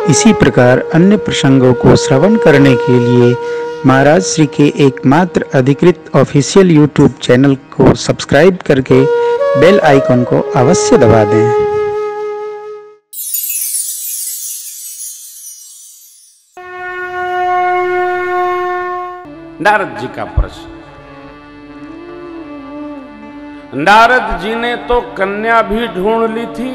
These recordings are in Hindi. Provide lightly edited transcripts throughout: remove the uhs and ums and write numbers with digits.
इसी प्रकार अन्य प्रसंगों को श्रवण करने के लिए महाराज श्री के एकमात्र अधिकृत ऑफिशियल यूट्यूब चैनल को सब्सक्राइब करके बेल आइकन को अवश्य दबा दें। नारद जी का प्रश्न। नारद जी ने तो कन्या भी ढूंढ ली थी,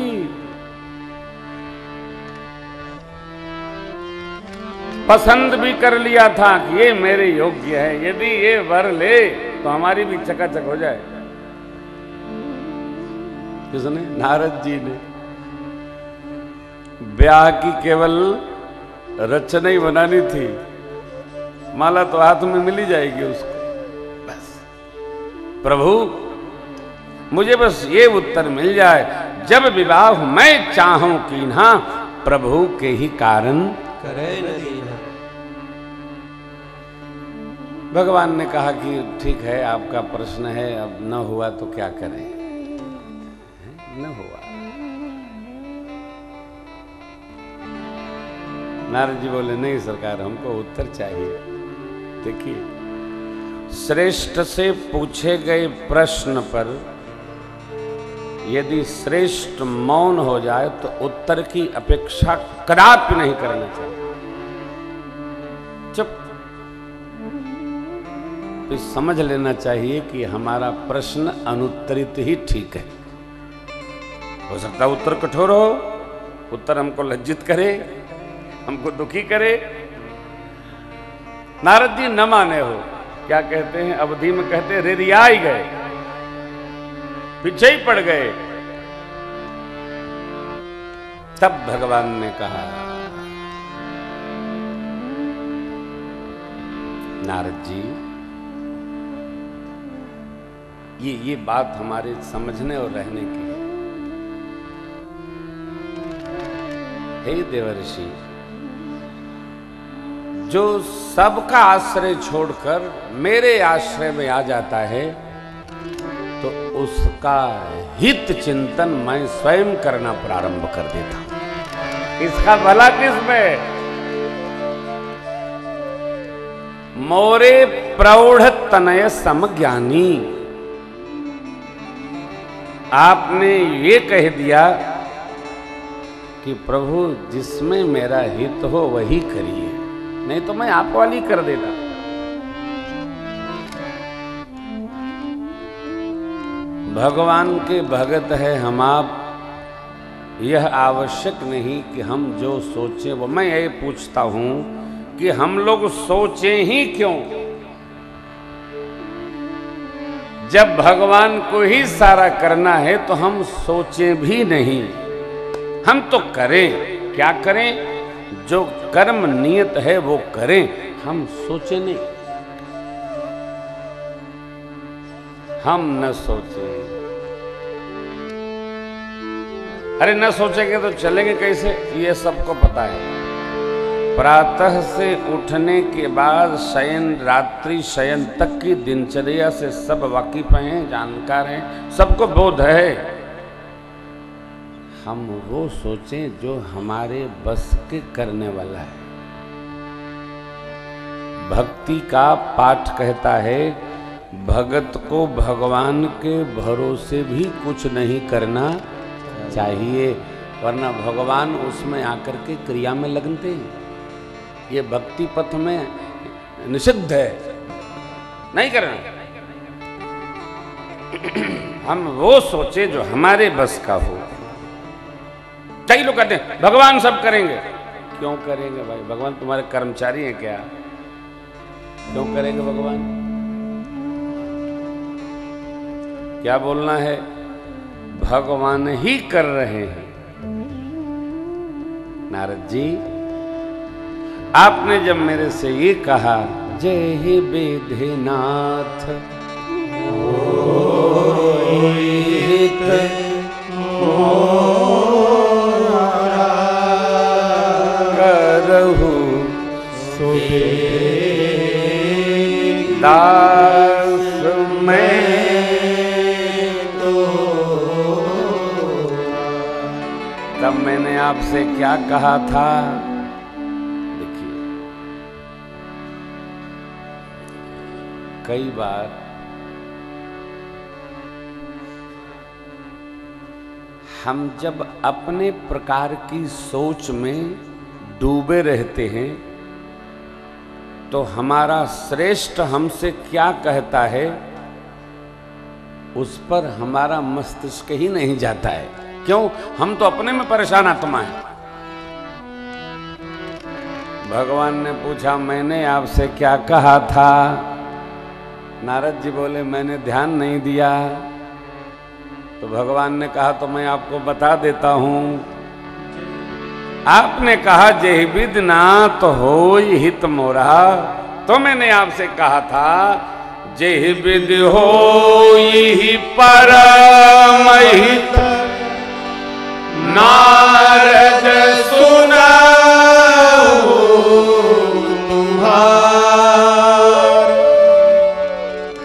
पसंद भी कर लिया था कि ये मेरे योग्य है, यदि ये वर ले तो हमारी भी चकाचक हो जाए। किसने? नारद जी ने। ब्याह की केवल रचना ही बनानी थी, माला तो हाथ में मिल ही जाएगी उसको। बस प्रभु मुझे बस ये उत्तर मिल जाए, जब विवाह मैं चाहूं कि ना प्रभु के ही कारण करे न दीना। भगवान ने कहा कि ठीक है, आपका प्रश्न है, अब न हुआ तो क्या करें, न हुआ। नारद जी बोले नहीं सरकार, हमको उत्तर चाहिए। देखिए, श्रेष्ठ से पूछे गए प्रश्न पर यदि श्रेष्ठ मौन हो जाए तो उत्तर की अपेक्षा कदापि नहीं करना चाहिए। चुप। तो समझ लेना चाहिए कि हमारा प्रश्न अनुत्तरित ही ठीक है। हो सकता है उत्तर कठोर हो, उत्तर हमको लज्जित करे, हमको दुखी करे। नारद जी न माने हो, क्या कहते हैं अवधि में कहते हैं रेरिया ही गए, पीछे ही पड़ गए। तब भगवान ने कहा, नारद जी ये बात हमारे समझने और रहने की है। हे देवर्षि, जो सबका आश्रय छोड़कर मेरे आश्रय में आ जाता है तो उसका हित चिंतन मैं स्वयं करना प्रारंभ कर देता हूं। इसका भला किसमें? मोरे प्रौढ़ तनय समज्ञानी। आपने ये कह दिया कि प्रभु जिसमें मेरा हित हो वही करिए, नहीं तो मैं आप वाली कर देता। भगवान के भगत है हम आप, यह आवश्यक नहीं कि हम जो सोचे वो। मैं ये पूछता हूं कि हम लोग सोचे ही क्यों? जब भगवान को ही सारा करना है तो हम सोचे भी नहीं, हम तो करें। क्या करें? जो कर्म नियत है वो करें, हम सोचे नहीं। हम न सोचे। अरे न सोचेंगे तो चलेंगे कैसे? ये सबको पता है। प्रातः से उठने के बाद शयन, रात्रि शयन तक की दिनचर्या से सब वाकिफ हैं, जानकार हैं, सबको बोध है। हम वो सोचें जो हमारे बस के करने वाला है। भक्ति का पाठ कहता है, भगत को भगवान के भरोसे भी कुछ नहीं करना चाहिए, वरना भगवान उसमें आकर के क्रिया में लगते हैं। ये भक्ति पथ में निषिद्ध है, नहीं करना। हम वो सोचे जो हमारे बस का हो। कई लोग कहते हैं भगवान सब करेंगे। क्यों करेंगे भाई? भगवान तुम्हारे कर्मचारी हैं क्या? क्यों करेंगे भगवान? क्या बोलना है? भगवान ही कर रहे हैं। नारद जी, आपने जब मेरे से ये कहा, जय हे वेदनाथ करहु दास मैं तो। तब मैंने आपसे क्या कहा था? कई बार हम जब अपने प्रकार की सोच में डूबे रहते हैं तो हमारा श्रेष्ठ हमसे क्या कहता है उस पर हमारा मस्तिष्क ही नहीं जाता है। क्यों? हम तो अपने में परेशान आत्मा है। भगवान ने पूछा, मैंने आपसे क्या कहा था? नारद जी बोले, मैंने ध्यान नहीं दिया। तो भगवान ने कहा, तो मैं आपको बता देता हूं। आपने कहा, जेहि विद नाथ होई हित मोरा। तो मैंने आपसे कहा था, जेहि विद होई परम हित नारद सुनाऊ तुम्हार।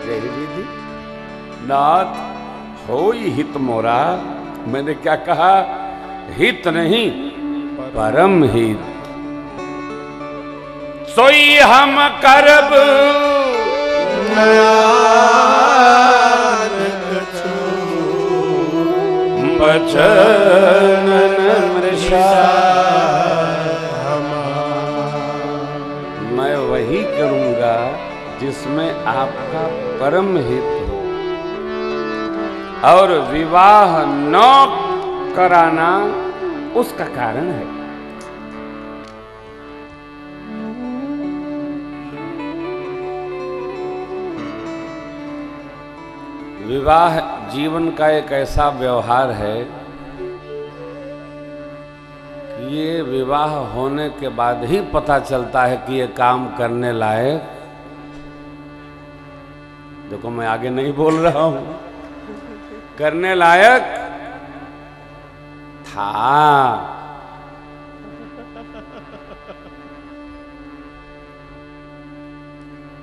जेहि विद नाथ होई हित मोरा। मैंने क्या कहा? हित नहीं, परम हित। सोई हम करब बचन मृषा। मैं वही करूंगा जिसमें आपका परम हित हो। और विवाह न कराना उसका कारण है। विवाह जीवन का एक ऐसा व्यवहार है कि ये विवाह होने के बाद ही पता चलता है कि ये काम करने लायक। देखो, मैं आगे नहीं बोल रहा हूं, करने लायक था।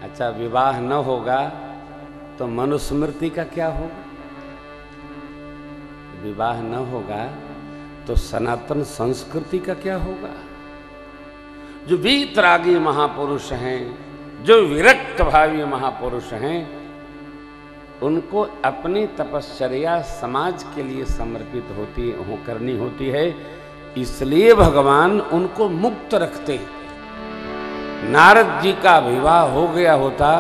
अच्छा, विवाह न होगा तो मनुस्मृति का क्या होगा? विवाह न होगा तो सनातन संस्कृति का क्या होगा? जो वीतरागी महापुरुष हैं, जो विरक्त भावी महापुरुष हैं, उनको अपनी तपश्चर्या समाज के लिए समर्पित करनी होती है। इसलिए भगवान उनको मुक्त रखते हैं। नारद जी का विवाह हो गया होता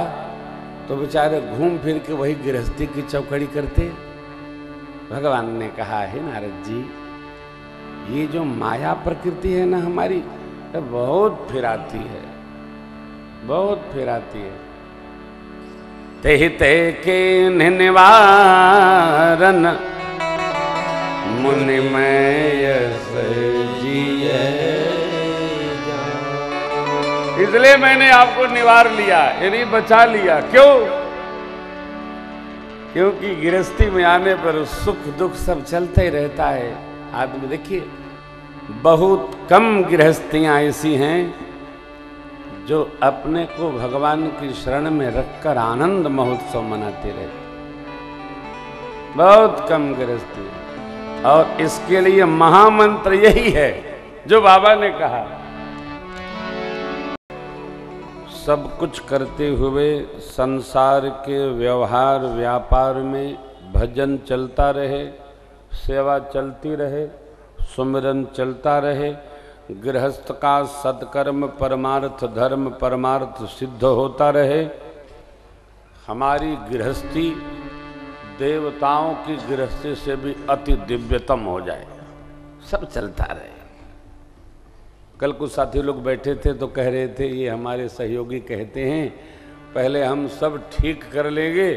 तो बेचारे घूम फिर के वही गृहस्थी की चौकड़ी करते। भगवान ने कहा, है नारद जी, ये जो माया प्रकृति है ना हमारी, तो बहुत फिराती है, बहुत फिराती है। तेहि ते के निवारन मुनिमय जिए। इसलिए मैंने आपको निवार लिया, यानी बचा लिया। क्यों? क्योंकि गृहस्थी में आने पर सुख दुख सब चलता ही रहता है। आदमी देखिए, बहुत कम गृहस्थियां ऐसी हैं जो अपने को भगवान की शरण में रखकर आनंद महोत्सव मनाते रहते। बहुत कम गृहस्थी। और इसके लिए महामंत्र यही है जो बाबा ने कहा, सब कुछ करते हुए संसार के व्यवहार व्यापार में भजन चलता रहे, सेवा चलती रहे, सुमिरन चलता रहे, गृहस्थ का सत्कर्म परमार्थ धर्म परमार्थ सिद्ध होता रहे। हमारी गृहस्थी देवताओं की गृहस्थी से भी अति दिव्यतम हो जाए, सब चलता रहे। कल कुछ साथी लोग बैठे थे तो कह रहे थे, ये हमारे सहयोगी कहते हैं पहले हम सब ठीक कर लेंगे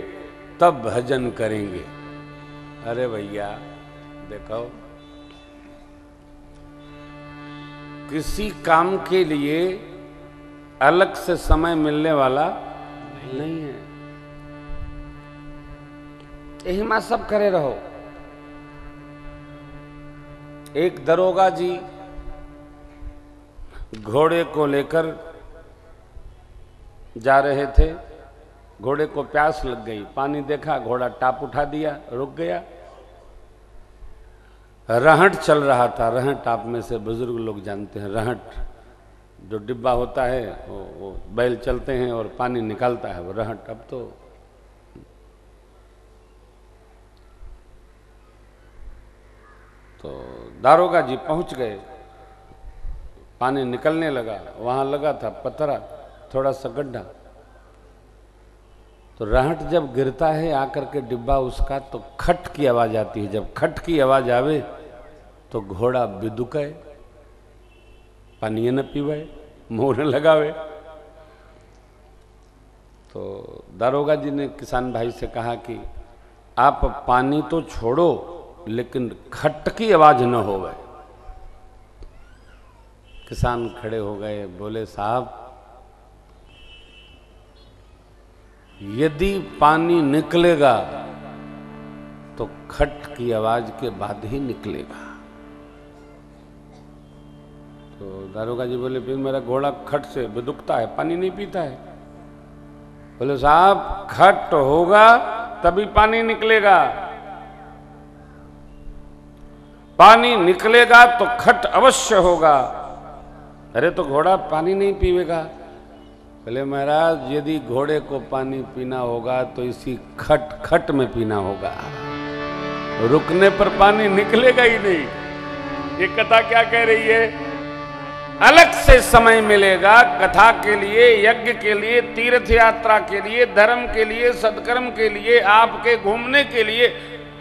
तब भजन करेंगे। अरे भैया देखो, किसी काम के लिए अलग से समय मिलने वाला नहीं है। यही मां सब करे रहो। एक दरोगा जी घोड़े को लेकर जा रहे थे। घोड़े को प्यास लग गई, पानी देखा, घोड़ा टाप उठा दिया, रुक गया। रहट चल रहा था। रहट आप में से बुजुर्ग लोग जानते हैं, रहट जो डिब्बा होता है वो बैल चलते हैं और पानी निकालता है वो रहट। अब तो दारोगा जी पहुंच गए, पानी निकलने लगा, वहां लगा था पतरा, थोड़ा सा गड्ढा, तो रहट जब गिरता है आकर के डिब्बा उसका, तो खट की आवाज आती है। जब खट की आवाज आवे तो घोड़ा बिदुके, पानी न पीवे, मुंह न लगावे। तो दारोगा जी ने किसान भाई से कहा कि आप पानी तो छोड़ो लेकिन खट की आवाज न होवे। किसान खड़े हो गए, बोले साहब यदि पानी निकलेगा तो खट की आवाज के बाद ही निकलेगा। तो दारोगा जी बोले फिर मेरा घोड़ा खट से बिदुकता है, पानी नहीं पीता है। बोले साहब खट होगा तभी पानी निकलेगा, पानी निकलेगा तो खट अवश्य होगा। अरे तो घोड़ा पानी नहीं पीवेगा। बोले महाराज यदि घोड़े को पानी पीना होगा तो इसी खट खट में पीना होगा, रुकने पर पानी निकलेगा ही नहीं। ये कथा क्या कह रही है? अलग से समय मिलेगा कथा के लिए, यज्ञ के लिए, तीर्थ यात्रा के लिए, धर्म के लिए, सत्कर्म के लिए, आपके घूमने के लिए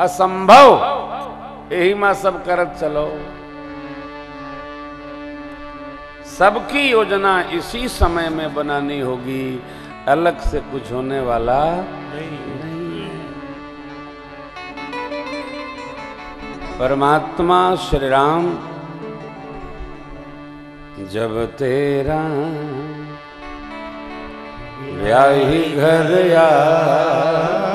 असंभव यही मां सब करत चलो। सबकी योजना इसी समय में बनानी होगी, अलग से कुछ होने वाला नहीं। परमात्मा श्री राम जब तेरा ब्याही घर आए,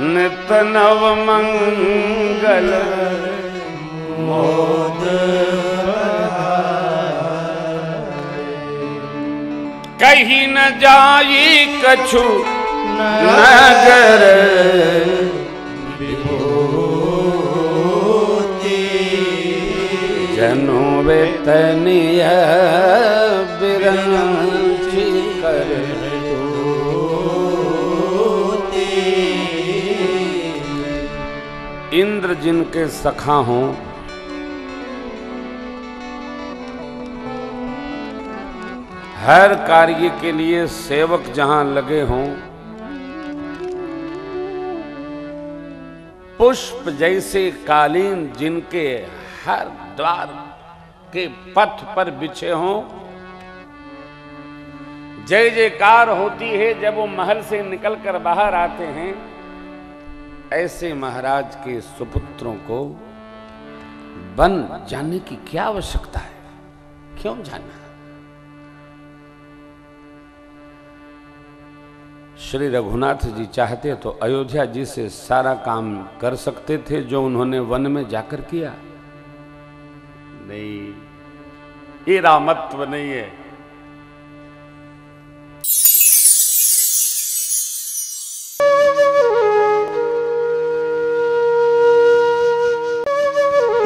नित नव मंगल मोद कहीं न जाई कछु नगर, जनो वेतनिय बिरंची कर इंद्र जिनके सखा हों, हर कार्य के लिए सेवक जहां लगे हों, पुष्प जैसे कालीन जिनके हर द्वार के पथ पर बिछे हों, जय जयकार होती है जब वो महल से निकलकर बाहर आते हैं, ऐसे महाराज के सुपुत्रों को बन जाने की क्या आवश्यकता है? क्यों जाना? श्री रघुनाथ जी चाहते तो अयोध्या जी से सारा काम कर सकते थे जो उन्होंने वन में जाकर किया। नहीं, ये रामत्व नहीं है।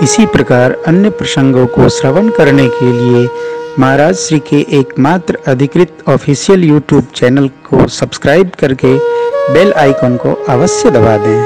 इसी प्रकार अन्य प्रसंगों को श्रवण करने के लिए महाराज श्री के एकमात्र अधिकृत ऑफिशियल YouTube चैनल को सब्सक्राइब करके बेल आइकन को अवश्य दबा दें।